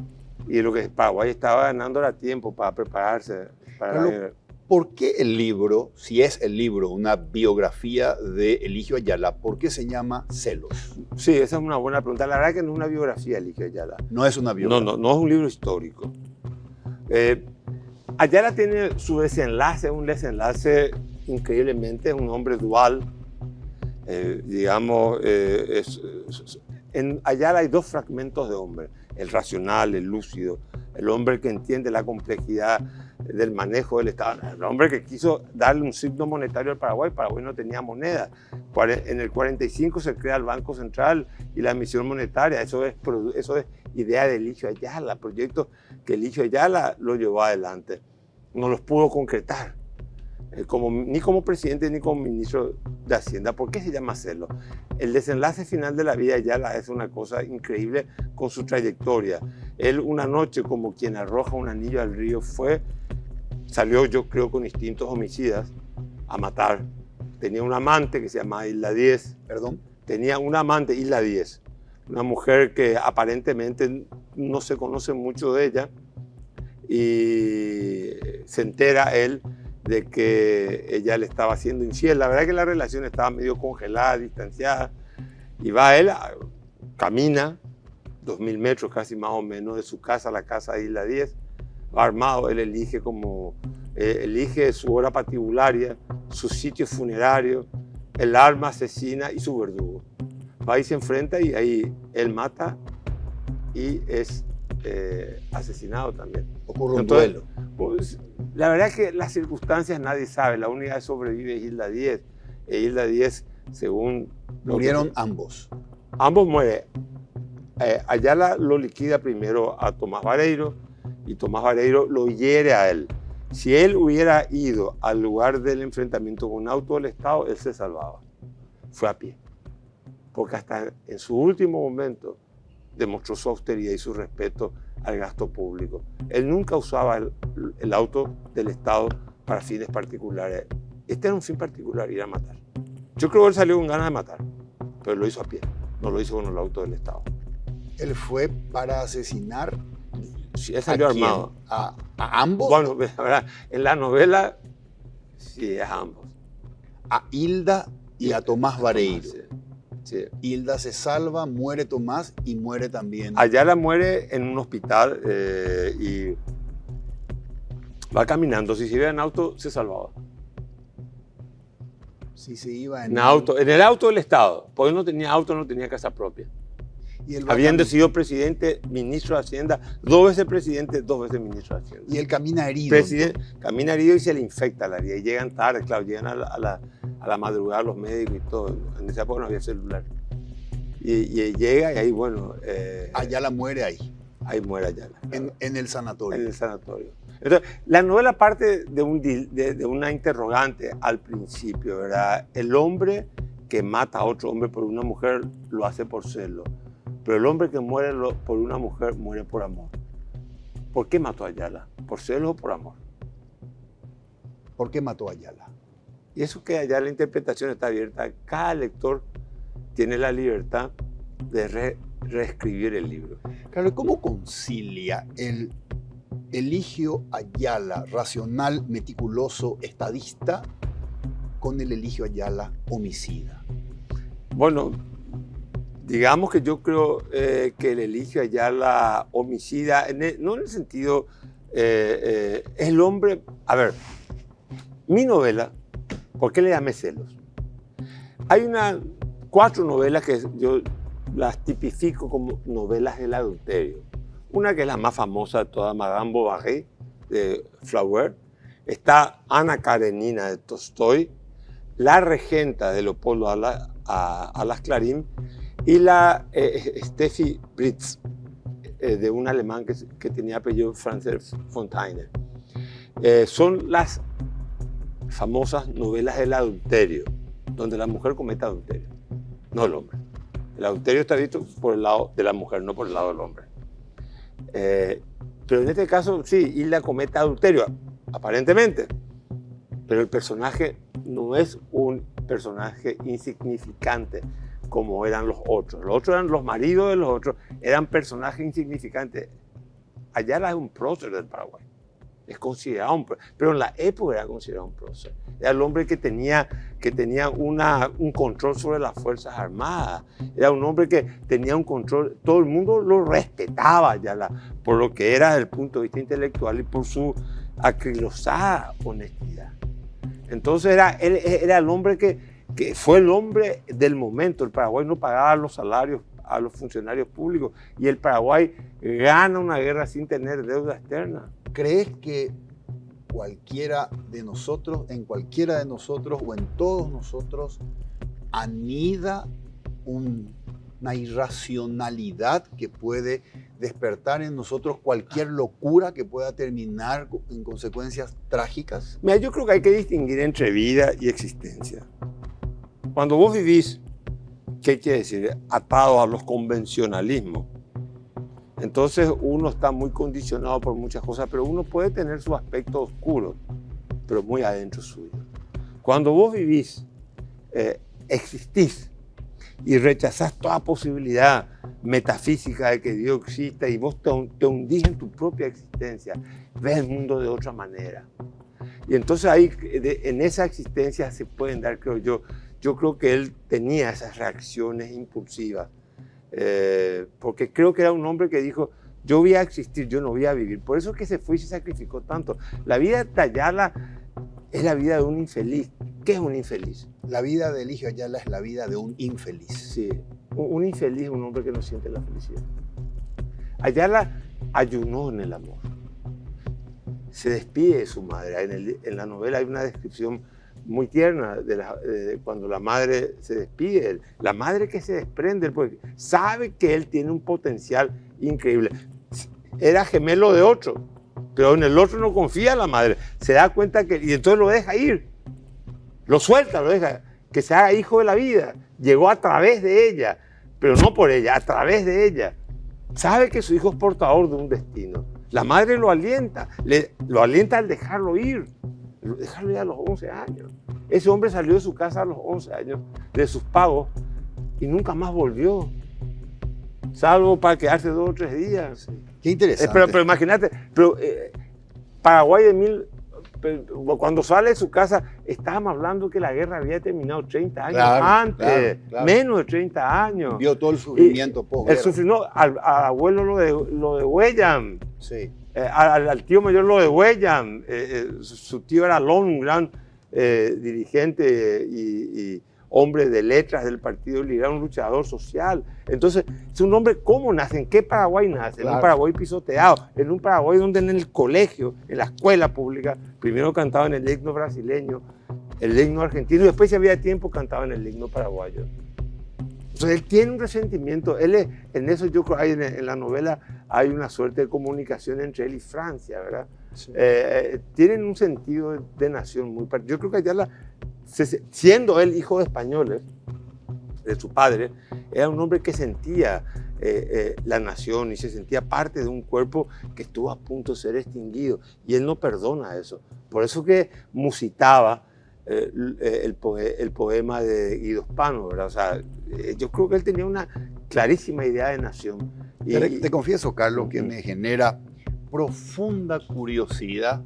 y lo que Paraguay estaba ganando era tiempo para prepararse para la guerra. ¿Por qué el libro, si es el libro una biografía de Eligio Ayala, por qué se llama Celos? Sí, esa es una buena pregunta. La verdad que no es una biografía de Eligio Ayala. No es una biografía. No es un libro histórico. Ayala tiene su desenlace, un desenlace increíblemente, es un hombre dual. En Ayala hay dos fragmentos de hombre: el racional, el lúcido, el hombre que entiende la complejidad del manejo del Estado, el hombre que quiso darle un signo monetario al Paraguay. Paraguay no tenía moneda. En el 45 se crea el Banco Central y la emisión monetaria. Eso es idea de Eligio Ayala, proyecto que Eligio Ayala lo llevó adelante. No los pudo concretar, ni como presidente ni como ministro de Hacienda. ¿Por qué se llama Celos? El desenlace final de la vida de Ayala es una cosa increíble con su trayectoria. Él, una noche, como quien arroja un anillo al río, salió, yo creo, con instintos homicidas a matar. Tenía un amante que se llamaba Hilda Díez. ¿Perdón? Tenía una amante, Hilda Díez, una mujer que aparentemente no se conoce mucho de ella, y se entera él de que ella le estaba haciendo infiel. La verdad que la relación estaba medio congelada, distanciada, y va él, camina 2000 metros casi más o menos de su casa a la casa de Hilda Díez, va armado. Él elige su hora patibularia, su sitio funerario, el arma asesina y su verdugo. Va y se enfrenta, y ahí él mata y es asesinado también. Ocurre un duelo. Pues, la verdad que las circunstancias nadie sabe. La única que sobrevive es Hilda Díez. Hilda Díez, según... Murieron ambos. Ambos mueren. Ayala lo liquida primero a Tomás Vareiro, y Tomás Vareiro lo hiere a él. Si él hubiera ido al lugar del enfrentamiento con un auto del Estado, él se salvaba. Fue a pie. Porque hasta en su último momento demostró su austeridad y su respeto al gasto público. Él nunca usaba el auto del Estado para fines particulares. Este era un fin particular, ir a matar. Yo creo que él salió con ganas de matar, pero lo hizo a pie, no lo hizo con el auto del Estado. Él fue para asesinar. Sí, él salió armado. ¿A ambos? Bueno, la verdad, en la novela sí, es a ambos. A Hilda y a Tomás Vareiro. Sí. Hilda se salva, muere Tomás y muere también. Ayala muere en un hospital y va caminando. Si se iba en auto, se salvaba. Si se iba en el auto del Estado. Porque él no tenía auto, no tenía casa propia. Habiendo sido presidente, ministro de Hacienda, 2 veces presidente, 2 veces ministro de Hacienda. Y él camina herido. Camina herido y se le infecta la herida. Y llegan tarde, claro, llegan a la madrugada los médicos y todo. En esa época no había celular. Y llega y ahí, bueno... Ayala muere ahí. Ahí muere Ayala. Claro. En el sanatorio. En el sanatorio. Entonces, la novela parte de una interrogante al principio, ¿verdad? El hombre que mata a otro hombre por una mujer lo hace por celo. Pero el hombre que muere por una mujer muere por amor. ¿Por qué mató a Ayala? ¿Por celos o por amor? ¿Por qué mató a Ayala? Y eso que allá la interpretación está abierta. Cada lector tiene la libertad de reescribir el libro. Claro, ¿cómo concilia el Eligio Ayala racional, meticuloso, estadista con el Eligio Ayala homicida? Bueno, digamos que yo creo que el Eligio Ayala homicida, no en el sentido, es el hombre... A ver, mi novela, ¿por qué le llamé Celos? Hay 4 novelas que yo las tipifico como novelas del adulterio. Una que es la más famosa de todas, Madame Bovary, de Flaubert. Está Ana Karenina, de Tolstoy. La Regenta, de Leopoldo Alas Clarín. Y la Steffi Britz, de un alemán que tenía apellido francés, Fontaine. Son las famosas novelas del adulterio, donde la mujer comete adulterio, no el hombre. El adulterio está visto por el lado de la mujer, no por el lado del hombre. Pero en este caso, sí, Hilda comete adulterio, aparentemente. Pero el personaje no es un personaje insignificante como eran los otros. Los otros eran los maridos de los otros, eran personajes insignificantes. Ayala es un prócer del Paraguay. Es considerado pero en la época era considerado un prócer. Era el hombre que tenía un control sobre las Fuerzas Armadas. Era un hombre que tenía un control, todo el mundo lo respetaba Ayala por lo que era desde el punto de vista intelectual y por su acrilosada honestidad. Entonces él era el hombre que fue el hombre del momento. El Paraguay no pagaba los salarios a los funcionarios públicos y el Paraguay gana una guerra sin tener deuda externa. ¿Crees que cualquiera de nosotros, en cualquiera de nosotros o en todos nosotros, anida una irracionalidad que puede despertar en nosotros cualquier locura que pueda terminar en consecuencias trágicas? Mira, yo creo que hay que distinguir entre vida y existencia. Cuando vos vivís, ¿qué quiere decir? Atado a los convencionalismos. Entonces uno está muy condicionado por muchas cosas, pero uno puede tener su aspecto oscuro, pero muy adentro suyo. Cuando vos vivís, existís y rechazás toda posibilidad metafísica de que Dios exista y vos te hundís en tu propia existencia, ves el mundo de otra manera. Y entonces ahí, en esa existencia se pueden dar, creo yo creo que él tenía esas reacciones impulsivas. Porque creo que era un hombre que dijo, yo voy a existir, yo no voy a vivir. Por eso es que se fue y se sacrificó tanto. La vida de Ayala es la vida de un infeliz. ¿Qué es un infeliz? La vida de Eligio Ayala es la vida de un infeliz. Sí, un infeliz es un hombre que no siente la felicidad. Ayala ayunó en el amor. Se despide de su madre. En la novela hay una descripción muy tierna de cuando la madre se despide, la madre que se desprende, porque sabe que él tiene un potencial increíble. Era gemelo de otro, pero en el otro no confía la madre, se da cuenta y entonces lo deja ir, lo suelta, lo deja, que se haga hijo de la vida. Llegó a través de ella, pero no por ella, a través de ella. Sabe que su hijo es portador de un destino. La madre lo alienta al dejarlo ir. Dejarlo ya a los 11 años. Ese hombre salió de su casa a los 11 años, de sus pagos, y nunca más volvió. Salvo para quedarse 2 o 3 días. Qué interesante. Pero imagínate, Paraguay cuando sale de su casa, estábamos hablando que la guerra había terminado 30 años antes, claro. Menos de 30 años. Vio todo el sufrimiento posguerra. Al abuelo lo de Huellam. Sí. Al tío mayor lo de Huellam. Su tío era Lon, un gran dirigente y hombre de letras del Partido Liberal, un luchador social. Entonces, es un hombre, ¿cómo nace? ¿En qué Paraguay nace? Claro. En un Paraguay pisoteado, en un Paraguay donde en el colegio, en la escuela pública, primero cantaban el himno brasileño, el himno argentino, y después, si había tiempo, cantaban el himno paraguayo. Entonces, él tiene un resentimiento. En eso yo creo que en la novela hay una suerte de comunicación entre él y Francia, ¿verdad? Sí. Tienen un sentido de nación muy particular. Yo creo que Ayala, siendo él hijo de españoles, de su padre, era un hombre que sentía la nación y se sentía parte de un cuerpo que estuvo a punto de ser extinguido. Y él no perdona eso. Por eso que musitaba el poema de Guido Hispano, ¿verdad? O sea, yo creo que él tenía una clarísima idea de nación. Te confieso, Carlos, que me genera profunda curiosidad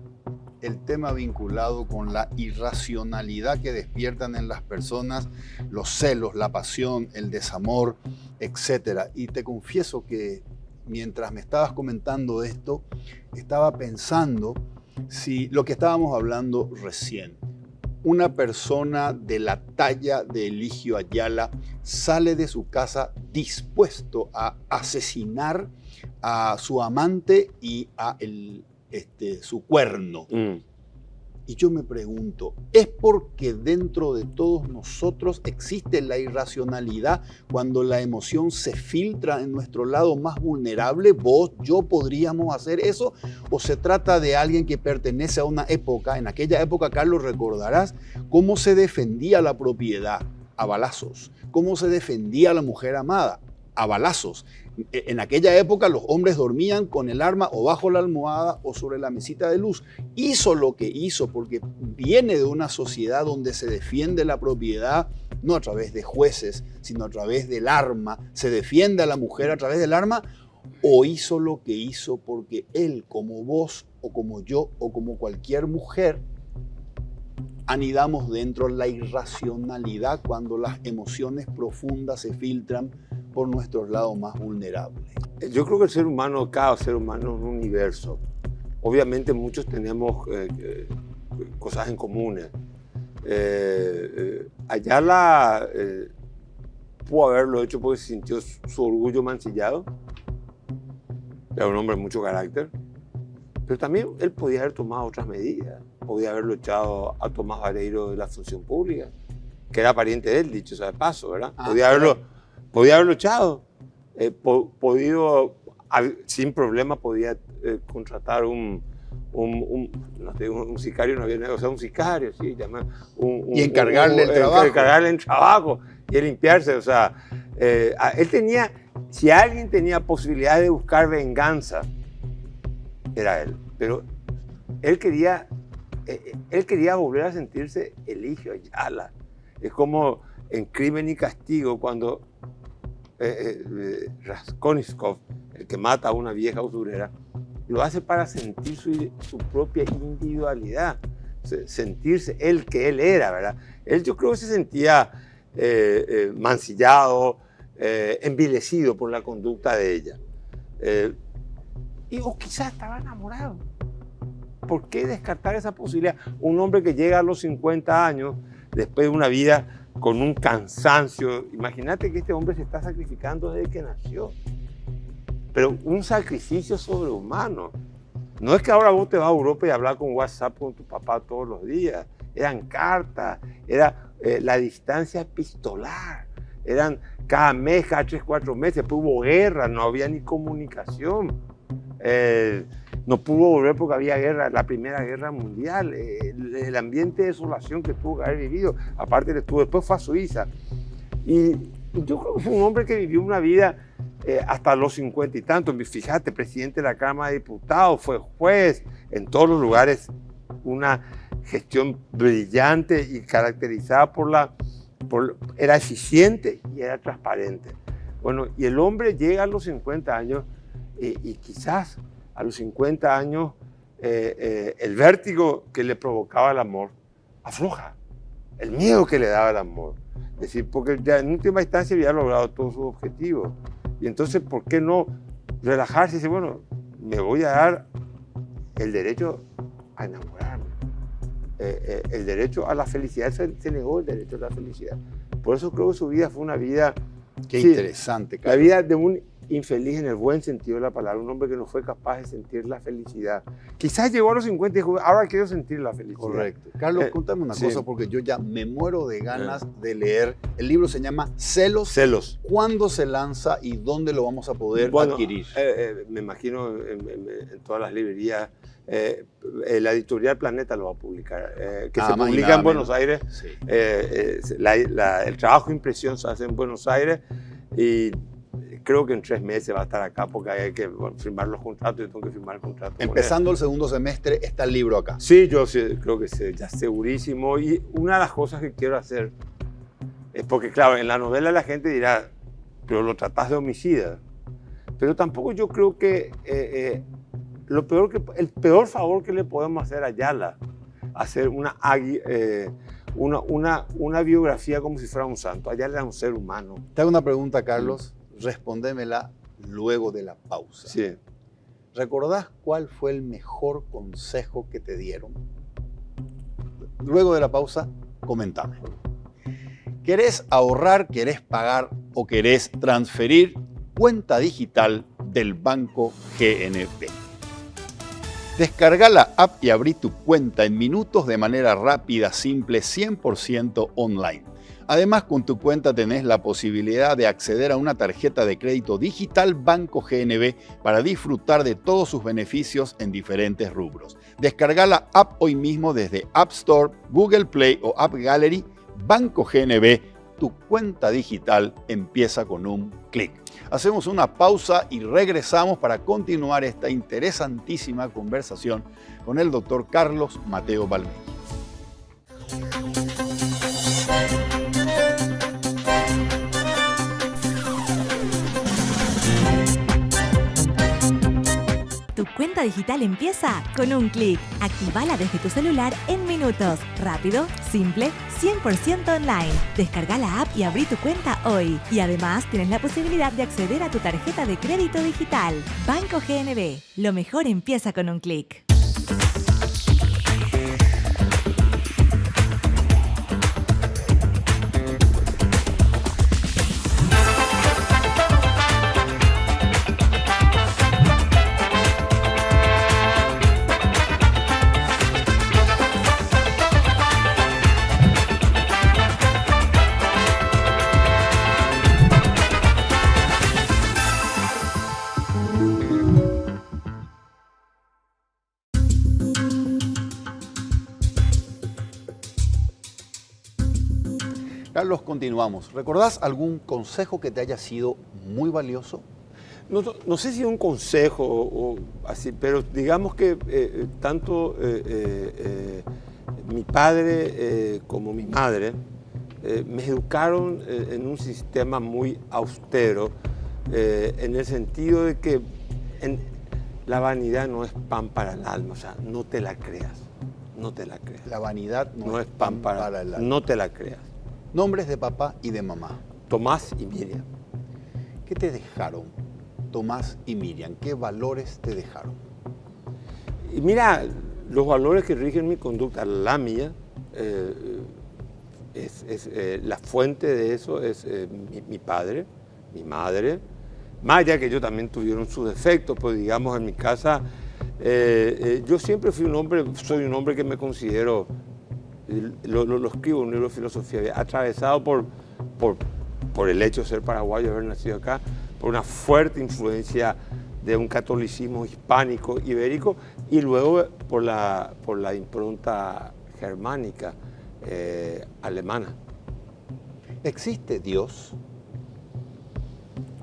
el tema vinculado con la irracionalidad que despiertan en las personas los celos, la pasión, el desamor, etc. Y te confieso que mientras me estabas comentando esto, estaba pensando si lo que estábamos hablando recién, una persona de la talla de Eligio Ayala sale de su casa dispuesto a asesinar a su amante y a su cuerno. Y yo me pregunto, ¿es porque dentro de todos nosotros existe la irracionalidad cuando la emoción se filtra en nuestro lado más vulnerable? ¿Vos, yo podríamos hacer eso? ¿O se trata de alguien que pertenece a una época? En aquella época, Carlos, recordarás cómo se defendía la propiedad a balazos, cómo se defendía a la mujer amada a balazos. En aquella época los hombres dormían con el arma o bajo la almohada o sobre la mesita de luz. Hizo lo que hizo porque viene de una sociedad donde se defiende la propiedad no a través de jueces, sino a través del arma. Se defiende a la mujer a través del arma, o hizo lo que hizo porque él, como vos o como yo o como cualquier mujer, anidamos dentro de la irracionalidad cuando las emociones profundas se filtran por nuestros lados más vulnerables. Yo creo que el ser humano, cada ser humano es un universo. Obviamente muchos tenemos cosas en común. Ayala pudo haberlo hecho porque se sintió su orgullo mancillado. Era un hombre de mucho carácter. Pero también él podía haber tomado otras medidas. Podía haberlo echado a Tomás Vareiro de la función pública, que era pariente de él, dicho sea de paso, ¿verdad? Podía haberlo echado. Sin problema podía contratar un sicario, no había, o sea, un sicario, sí, y encargarle el trabajo. Encargarle el trabajo y limpiarse, o sea, él tenía, si alguien tenía posibilidad de buscar venganza, era él. Pero él quería volver a sentirse Eligio Ayala. Es como en Crimen y Castigo, cuando Raskolnikov, el que mata a una vieja usurera, lo hace para sentir su propia individualidad, sentirse él que él era, ¿verdad? Él, yo creo que se sentía mancillado, envilecido por la conducta de ella. O quizás estaba enamorado. ¿Por qué descartar esa posibilidad? Un hombre que llega a los 50 años, después de una vida con un cansancio. Imagínate que este hombre se está sacrificando desde que nació. Pero un sacrificio sobrehumano. No es que ahora vos te vas a Europa y hablas con WhatsApp con tu papá todos los días. Eran cartas, era la distancia epistolar. Eran cada mes, cada 3, 4 meses. Después hubo guerra, no había ni comunicación. No pudo volver porque había guerra, la Primera Guerra Mundial, el ambiente de desolación que tuvo que haber vivido. Aparte después fue a Suiza. Y yo creo que fue un hombre que vivió una vida hasta los 50 y tantos. Fíjate, presidente de la Cámara de Diputados, fue juez, en todos los lugares una gestión brillante y caracterizada era eficiente y era transparente. Bueno, y el hombre llega a los 50 años y quizás a los 50 años el vértigo que le provocaba el amor afloja, el miedo que le daba el amor. Es decir, porque ya en última instancia había logrado todos sus objetivos. Y entonces, ¿por qué no relajarse y decir, bueno, me voy a dar el derecho a enamorarme? El derecho a la felicidad, se negó el derecho a la felicidad. Por eso creo que su vida fue una vida... Qué interesante, La Carlos. vida de un infeliz en el buen sentido de la palabra, un hombre que no fue capaz de sentir la felicidad. Quizás llegó a los 50 y dijo, ahora quiero sentir la felicidad. Correcto. Carlos, cuéntame una sí. cosa, porque yo ya me muero de ganas de leer. El libro se llama Celos. Celos. ¿Cuándo se lanza y dónde lo vamos a poder adquirir? Me imagino en todas las librerías. La editorial Planeta lo va a publicar, que se publica en Buenos Aires. Sí. El trabajo de impresión se hace en Buenos Aires y creo que en 3 meses va a estar acá porque hay que firmar los contratos. Yo tengo que firmar el contrato. Empezando el segundo semestre está el libro acá. Sí, yo creo que ya segurísimo. Y una de las cosas que quiero hacer es porque, claro, en la novela la gente dirá, pero lo tratás de homicida. Pero tampoco yo creo que el peor favor que le podemos hacer a Ayala, hacer una biografía como si fuera un santo. Ayala era un ser humano. Te hago una pregunta, Carlos. Respóndemela luego de la pausa. Sí. ¿Recordás cuál fue el mejor consejo que te dieron? Luego de la pausa, comentame. ¿Querés ahorrar, querés pagar o querés transferir? Cuenta digital del Banco GNB. Descarga la app y abrí tu cuenta en minutos de manera rápida, simple, 100% online. Además, con tu cuenta tenés la posibilidad de acceder a una tarjeta de crédito digital Banco GNB para disfrutar de todos sus beneficios en diferentes rubros. Descarga la app hoy mismo desde App Store, Google Play o App Gallery. Banco GNB, tu cuenta digital empieza con un clic. Hacemos una pausa y regresamos para continuar esta interesantísima conversación con el doctor Carlos Mateo Balmelli. Tu cuenta digital empieza con un clic. Actívala desde tu celular en minutos. Rápido, simple, 100% online. Descarga la app y abrí tu cuenta hoy. Y además tienes la posibilidad de acceder a tu tarjeta de crédito digital. Banco GNB. Lo mejor empieza con un clic. Carlos, continuamos. ¿Recordás algún consejo que te haya sido muy valioso? No sé si un consejo o así, pero digamos que tanto mi padre como mi madre me educaron en un sistema muy austero, en el sentido de que la vanidad no es pan para el alma, o sea, no te la creas, no te la creas. La vanidad No es pan para el alma, no te la creas. Nombres de papá y de mamá. Tomás y Miriam. ¿Qué te dejaron Tomás y Miriam? ¿Qué valores te dejaron? Y mira, los valores que rigen mi conducta, la mía, la fuente de eso es mi padre, mi madre, más allá que ellos también tuvieron sus defectos, pues digamos en mi casa, yo siempre soy un hombre que me considero, lo escribo en un libro de filosofía, atravesado por el hecho de ser paraguayo, haber nacido acá, por una fuerte influencia de un catolicismo hispánico, ibérico, y luego por la impronta germánica, alemana. ¿Existe Dios?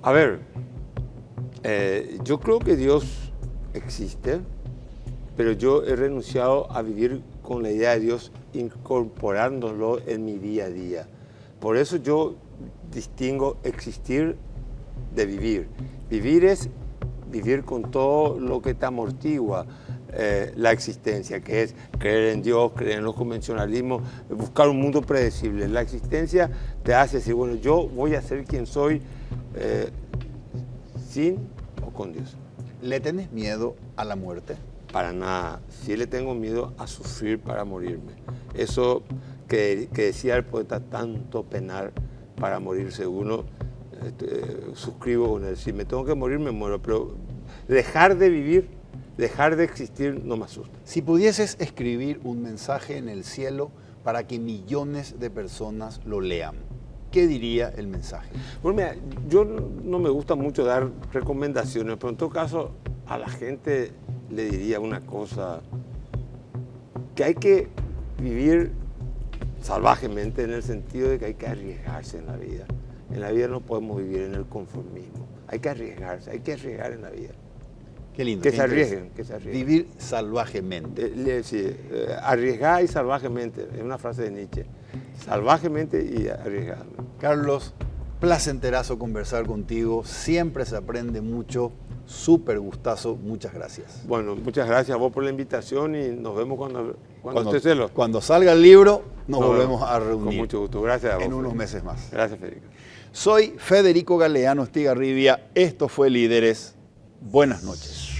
A ver, yo creo que Dios existe, pero yo he renunciado a vivir con la idea de Dios incorporándolo en mi día a día. Por eso yo distingo existir de vivir. Vivir es vivir con todo lo que te amortigua la existencia, que es creer en Dios, creer en los convencionalismos, buscar un mundo predecible. La existencia te hace decir, bueno, yo voy a ser quien soy sin o con Dios. ¿Le tenés miedo a la muerte? Para nada. Sí le tengo miedo a sufrir para morirme. Eso que decía el poeta, tanto penar para morirse uno. Suscribo con él. Si me tengo que morir, me muero. Pero dejar de vivir, dejar de existir, no me asusta. Si pudieses escribir un mensaje en el cielo para que millones de personas lo lean, ¿qué diría el mensaje? Bueno, mira, yo no me gusta mucho dar recomendaciones, pero en todo caso a la gente le diría una cosa, que hay que vivir salvajemente en el sentido de que hay que arriesgarse en la vida. En la vida no podemos vivir en el conformismo. Hay que arriesgarse, hay que arriesgar en la vida. Qué lindo. Que se arriesguen, que se arriesguen. Vivir salvajemente. Sí, arriesgar y salvajemente, es una frase de Nietzsche. Salvajemente y arriesgadamente. Carlos, placenterazo conversar contigo. Siempre se aprende mucho. Súper gustazo. Muchas gracias. Bueno, muchas gracias a vos por la invitación y nos vemos cuando esté celo. Cuando salga el libro, nos volvemos a reunir. Con mucho gusto. Gracias a vos. En unos meses más. Gracias, Federico. Soy Federico Galeano Estigarribia. Esto fue Líderes. Buenas noches.